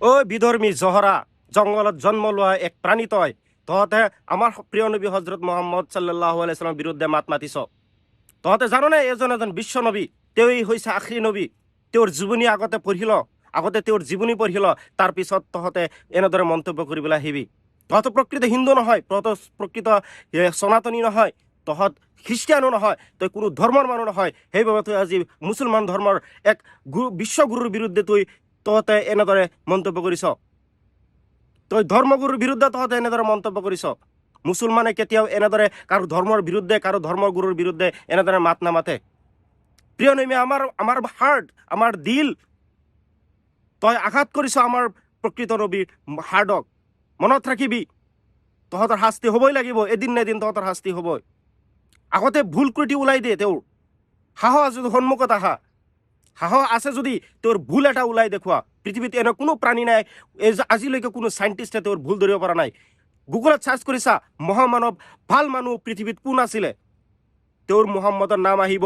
ঐ বিধৰ্মী জহৰা, জংঘলত জন্ম লোৱা এক প্ৰাণী তহঁতে আমাৰ প্ৰিয় নবী হজৰত মোহাম্মদ সাল্লাল্লাহু আলাইহি সাল্লামৰ বিৰুদ্ধে মাত মাতিছ। তহঁতে জাননে এজন বিশ্ব নবী, তেওঁই হৈছে আখৰি নবী। তেওঁৰ জীৱনী আগতে পঢ়ি ল, তাৰপিছত তহঁতে এনেদৰে মন্তব্য কৰিবলৈ আহিবি। তহঁত প্ৰকৃত হিন্দু নহয়, প্ৰকৃত সনাতনী নহয়, তহঁত খ্ৰীষ্টিয়ানো নহয়, তই কোনো ধৰ্মৰ মানুহ নহয়। সেইবাবে তই আজি মুছলমান ধৰ্মৰ এক বিশ্বগুৰুৰ বিৰুদ্ধে তহঁতে এনেদৰে মন্তব্য কৰিছ। তই ধৰ্মগুৰুৰ বিৰুদ্ধে তহঁতে এনেদৰে মন্তব্য কৰিছ। মুছলমানে কেতিয়াও এনেদৰে কাৰো ধৰ্মৰ বিৰুদ্ধে, কাৰো ধৰ্মগুৰুৰ বিৰুদ্ধে এনেদৰে মাত নামাতে। প্ৰিয় নবী আমাৰ হাৰ্ট, আমাৰ দিল তই আঘাত কৰিছ আমাৰ প্ৰকৃত নবীৰ হাৰ্টক। মনত ৰাখিবি, তহঁতৰ শাস্তি হ'বই লাগিব, এদিন নে এদিন তহঁতৰ শাস্তি হ'বই। আগতে ভুল ত্ৰুটি ওলাই দিয়ে তেওঁৰ। সাহস যদি সন্মুখত সাহস আছে যদি তোৰ ভুল এটা ওলাই দেখুওৱা। পৃথিৱীত এনে কোনো প্ৰাণী নাই, আজিলৈকে কোনো চাইণ্টিষ্টে তেওঁৰ ভুল ধৰিব পৰা নাই। গুগলত চাৰ্চ কৰিছা মহামানৱ ভাল মানুহ পৃথিৱীত কোন আছিলে, তেওঁৰ মুহাম্মদৰ নাম আহিব।